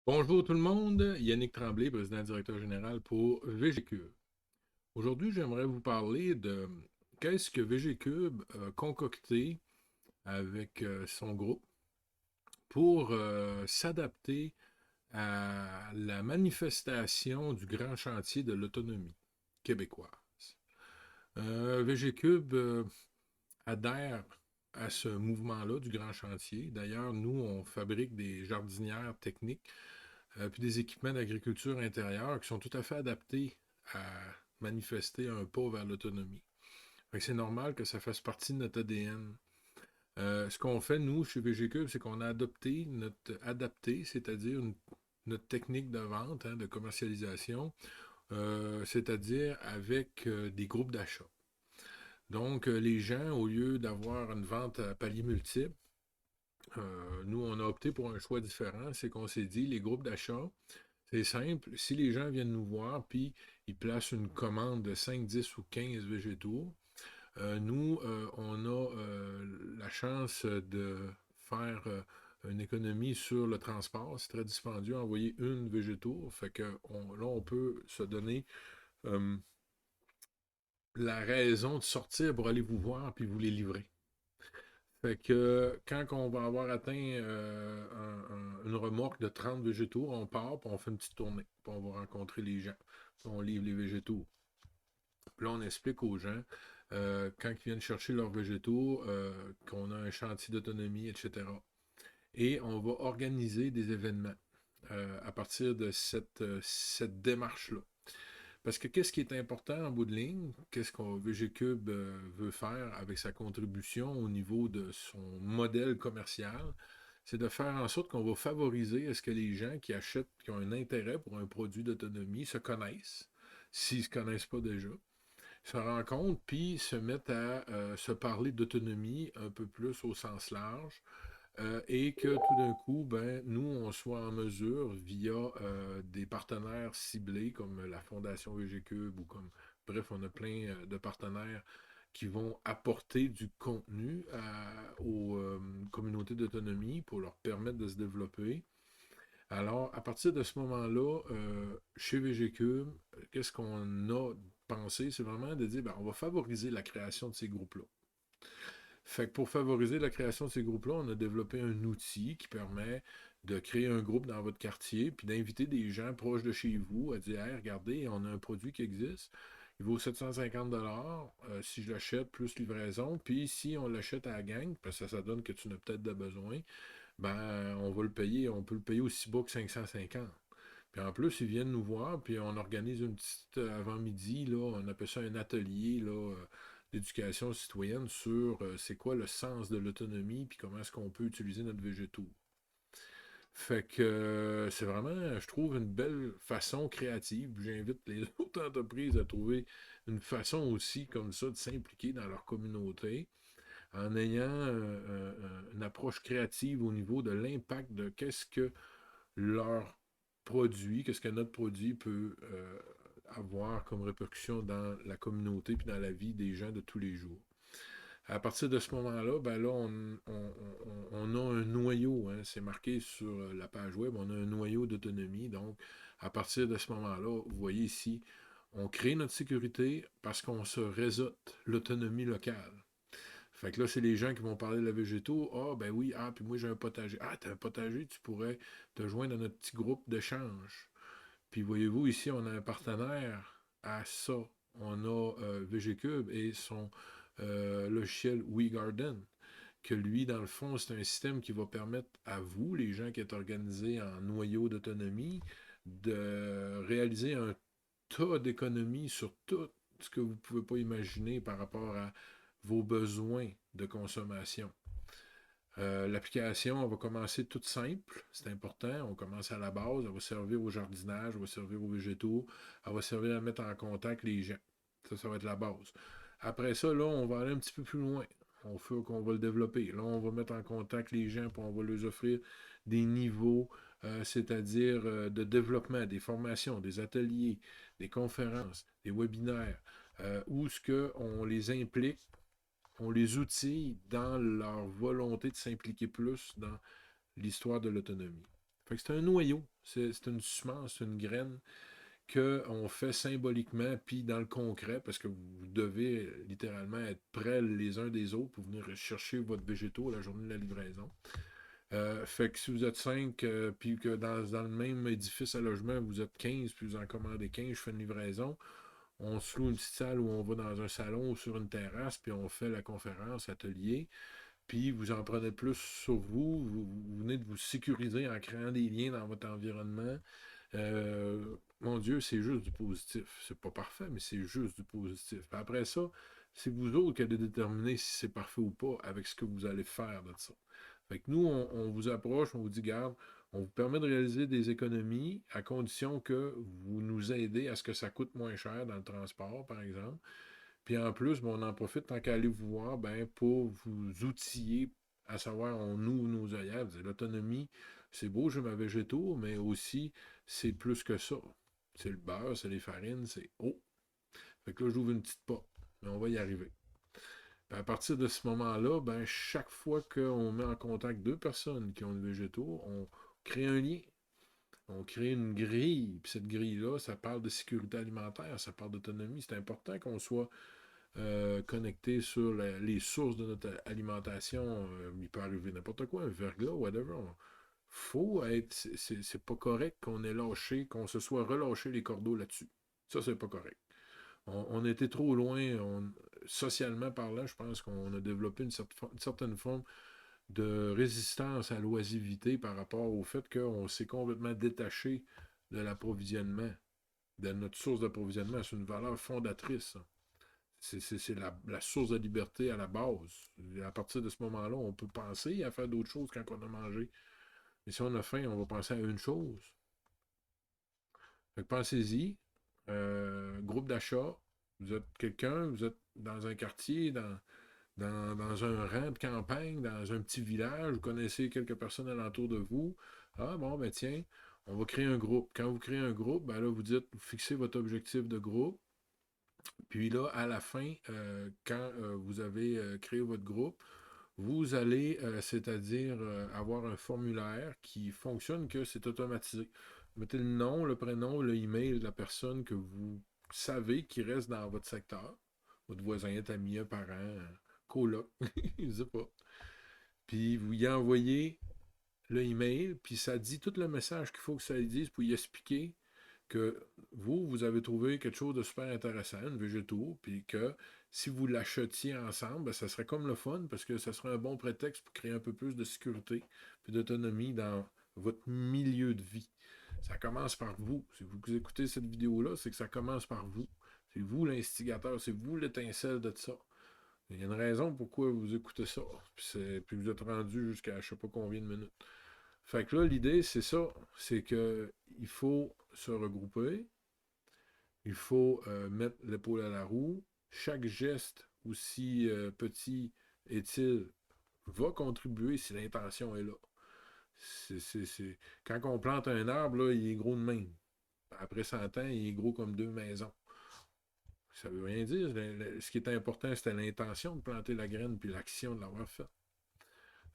Bonjour tout le monde, Yannick Tremblay, président directeur général pour VGCube. Aujourd'hui, j'aimerais vous parler de qu'est-ce que VGCube a concocté avec son groupe pour s'adapter à la manifestation du grand chantier de l'autonomie québécoise. VGCube adhère à ce mouvement-là du grand chantier. D'ailleurs, nous, on fabrique des jardinières techniques puis des équipements d'agriculture intérieure qui sont tout à fait adaptés à manifester un pas vers l'autonomie. C'est normal que ça fasse partie de notre ADN. Ce qu'on fait, nous, chez VGCube, c'est qu'on a adapté, c'est-à-dire notre technique de vente, de commercialisation, c'est-à-dire avec des groupes d'achat. Donc, les gens, au lieu d'avoir une vente à paliers multiples, nous, on a opté pour un choix différent. C'est qu'on s'est dit, les groupes d'achat, c'est simple. Si les gens viennent nous voir, puis ils placent une commande de 5, 10 ou 15 végétaux, nous, on a la chance de faire une économie sur le transport. C'est très dispendieux envoyer une végétaux. Fait que là, on peut se donner euh, la raison de sortir pour aller vous voir puis vous les livrer. Fait que quand on va avoir atteint une remorque de 30 végétaux, on part, puis on fait une petite tournée, puis on va rencontrer les gens, puis on livre les végétaux. Puis là, on explique aux gens, quand ils viennent chercher leurs végétaux, qu'on a un chantier d'autonomie, etc. Et on va organiser des événements à partir de cette démarche-là. Parce que qu'est-ce qui est important en bout de ligne? Qu'est-ce qu'on VGCube veut faire avec sa contribution au niveau de son modèle commercial? C'est de faire en sorte qu'on va favoriser à ce que les gens qui achètent, qui ont un intérêt pour un produit d'autonomie, se connaissent, s'ils ne se connaissent pas déjà, se rencontrent, puis se mettent à se parler d'autonomie un peu plus au sens large, et que tout d'un coup, ben, nous, on soit en mesure, via des partenaires ciblés comme la Fondation VGCube ou comme, bref, on a plein de partenaires qui vont apporter du contenu aux communautés d'autonomie pour leur permettre de se développer. Alors, à partir de ce moment-là, chez VGCube, qu'est-ce qu'on a pensé? C'est vraiment de dire, ben, on va favoriser la création de ces groupes-là. Fait que pour favoriser la création de ces groupes-là, on a développé un outil qui permet de créer un groupe dans votre quartier, puis d'inviter des gens proches de chez vous à dire hey, regardez, on a un produit qui existe, il vaut 750 si je l'achète, plus livraison, puis si on l'achète à la gang, parce que ça donne que tu n'as peut-être de besoin, ben on va le payer, on peut le payer aussi bas que 550. Puis en plus, ils viennent nous voir, puis on organise une petite avant-midi, là, on appelle ça un atelier là, d'éducation citoyenne sur c'est quoi le sens de l'autonomie, puis comment est-ce qu'on peut utiliser notre végétaux. Fait que c'est vraiment, je trouve, une belle façon créative. J'invite les autres entreprises à trouver une façon aussi comme ça de s'impliquer dans leur communauté en ayant une approche créative au niveau de l'impact de qu'est-ce que leur produit, qu'est-ce que notre produit peut avoir comme répercussion dans la communauté puis dans la vie des gens de tous les jours. À partir de ce moment-là, ben là, on a un noyau, hein, c'est marqué sur la page web, on a un noyau d'autonomie. Donc, à partir de ce moment-là, vous voyez ici, on crée notre sécurité parce qu'on se réseaute l'autonomie locale. Fait que là, c'est les gens qui vont parler de la végétaux. Ah, ben oui, ah, puis moi j'ai un potager. Ah, t'as un potager, tu pourrais te joindre à notre petit groupe d'échange. Puis voyez-vous, ici, on a un partenaire à ça. On a VGCube et son logiciel WeGarden, que lui, dans le fond, c'est un système qui va permettre à vous, les gens qui êtes organisés en noyau d'autonomie, de réaliser un tas d'économies sur tout ce que vous ne pouvez pas imaginer par rapport à vos besoins de consommation. L'application, va commencer toute simple, c'est important. On commence à la base, elle va servir au jardinage, elle va servir aux végétaux, elle va servir à mettre en contact les gens. Ça va être la base. Après ça, là, on va aller un petit peu plus loin. On fait qu'on va le développer. Là, on va mettre en contact les gens, puis on va leur offrir des niveaux, c'est-à-dire de développement, des formations, des ateliers, des conférences, des webinaires, où ce qu'on les implique, on les outille dans leur volonté de s'impliquer plus dans l'histoire de l'autonomie. Fait que c'est un noyau, c'est une semence, c'est une graine qu'on fait symboliquement, puis dans le concret, parce que vous devez littéralement être près les uns des autres pour venir chercher votre végétaux la journée de la livraison. Fait que si vous êtes 5, puis que dans le même édifice à logement, vous êtes 15, puis vous en commandez 15, je fais une livraison, on se loue une petite salle où on va dans un salon ou sur une terrasse, puis on fait la conférence, atelier, puis vous en prenez plus sur vous venez de vous sécuriser en créant des liens dans votre environnement. Mon Dieu, c'est juste du positif. C'est pas parfait, mais c'est juste du positif. Puis après ça, c'est vous autres qui allez déterminer si c'est parfait ou pas avec ce que vous allez faire de ça. Fait que nous, on vous approche, on vous dit, garde, on vous permet de réaliser des économies à condition que vous nous aidez à ce que ça coûte moins cher dans le transport, par exemple. Puis en plus, on en profite tant qu'à aller vous voir, ben, pour vous outiller, à savoir, on ouvre nos œillères. L'autonomie, c'est beau, je ma végétaux, mais aussi, c'est plus que ça. C'est le beurre, c'est les farines, c'est oh. Fait que là, j'ouvre une petite porte, mais on va y arriver. Puis à partir de ce moment-là, ben, chaque fois qu'on met en contact deux personnes qui ont des végétaux, on crée un lien. On crée une grille, puis cette grille-là, ça parle de sécurité alimentaire, ça parle d'autonomie. C'est important qu'on soit connecté sur les sources de notre alimentation. Il peut arriver n'importe quoi, un verglas, whatever. Faut être. C'est pas correct qu'on ait lâché, qu'on se soit relâché les cordeaux là-dessus. Ça, c'est pas correct. On était trop loin, socialement parlant, je pense qu'on a développé une certaine forme de résistance à l'oisivité par rapport au fait qu'on s'est complètement détaché de l'approvisionnement, de notre source d'approvisionnement. C'est une valeur fondatrice. C'est la source de liberté à la base. Et à partir de ce moment-là, on peut penser à faire d'autres choses quand on a mangé. Mais si on a faim, on va penser à une chose. Fait que pensez-y. Groupe d'achat. Vous êtes quelqu'un, vous êtes dans un quartier, dans un rang de campagne, dans un petit village, vous connaissez quelques personnes alentour de vous. Ah bon, ben tiens, on va créer un groupe. Quand vous créez un groupe, ben là, vous dites, vous fixez votre objectif de groupe. Puis là, à la fin, quand vous avez créé votre groupe, vous allez, c'est-à-dire avoir un formulaire qui fonctionne que c'est automatisé. Vous mettez le nom, le prénom, le email de la personne que vous savez qui reste dans votre secteur. Votre voisin, ami, un parent, coloc, je ne sais pas. Puis vous y envoyez le email, puis ça dit tout le message qu'il faut que ça dise pour y expliquer que vous avez trouvé quelque chose de super intéressant, une végétaux, puis que si vous l'achetiez ensemble, ben, ça serait comme le fun, parce que ça serait un bon prétexte pour créer un peu plus de sécurité et d'autonomie dans votre milieu de vie. Ça commence par vous. Si vous écoutez cette vidéo-là, c'est que ça commence par vous. C'est vous l'instigateur, c'est vous l'étincelle de ça. Il y a une raison pourquoi vous écoutez ça. Puis vous êtes rendu jusqu'à je ne sais pas combien de minutes. Fait que là, l'idée, c'est ça. C'est que il faut se regrouper. Il faut mettre l'épaule à la roue. Chaque geste, aussi petit est-il, va contribuer si l'intention est là. Quand on plante un arbre, là, il est gros de même. Après 100 ans, il est gros comme deux maisons. Ça veut rien dire. Ce qui est important, c'était l'intention de planter la graine puis l'action de l'avoir fait.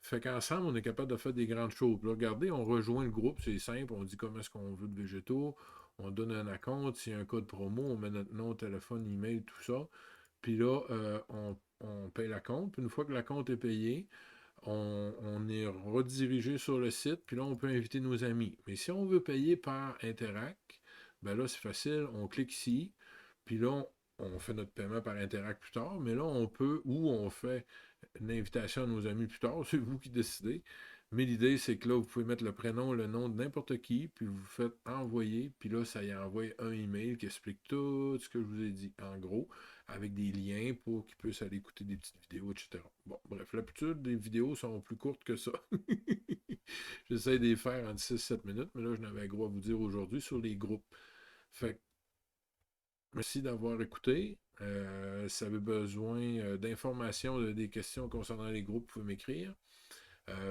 Fait qu'ensemble, on est capable de faire des grandes choses. Puis là, regardez, on rejoint le groupe, c'est simple, on dit comment est-ce qu'on veut de végétaux, on donne un acompte, s'il y a un code promo, on met notre nom, téléphone, email, tout ça. Puis là, on paye la compte. Puis une fois que la compte est payée, on est redirigé sur le site, puis là, on peut inviter nos amis. Mais si on veut payer par Interac, ben là, c'est facile, on clique ici, puis là, on fait notre paiement par Interac plus tard, mais là, on peut, ou on fait une invitation à nos amis plus tard, c'est vous qui décidez. Mais l'idée, c'est que là, vous pouvez mettre le prénom, le nom de n'importe qui, puis vous faites envoyer, puis là, ça y envoie un email qui explique tout ce que je vous ai dit, en gros, avec des liens pour qu'ils puissent aller écouter des petites vidéos, etc. Bon, bref, la plupart des vidéos sont plus courtes que ça. J'essaie de les faire en 6-7 minutes, mais là, je n'avais gros à vous dire aujourd'hui sur les groupes. Fait que, merci d'avoir écouté. Si vous avez besoin d'informations, des questions concernant les groupes, vous pouvez m'écrire.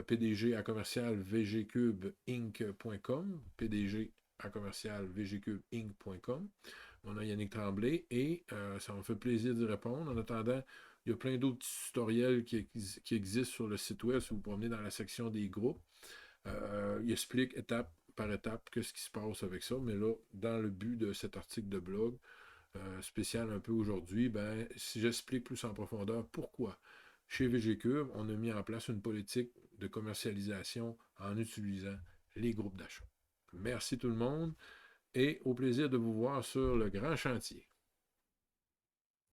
PDG à commercial vgcubeinc.com, PDG à commercial vgcubeinc.com. Mon nom est Yannick Tremblay et ça me fait plaisir d'y répondre. En attendant, il y a plein d'autres tutoriels qui existent sur le site web si vous promenez dans la section des groupes. Il explique étape par étape qu'est-ce qui se passe avec ça, mais là, dans le but de cet article de blog, spécial un peu aujourd'hui, ben, si j'explique plus en profondeur pourquoi chez VGCube, on a mis en place une politique de commercialisation en utilisant les groupes d'achat. Merci tout le monde et au plaisir de vous voir sur le grand chantier.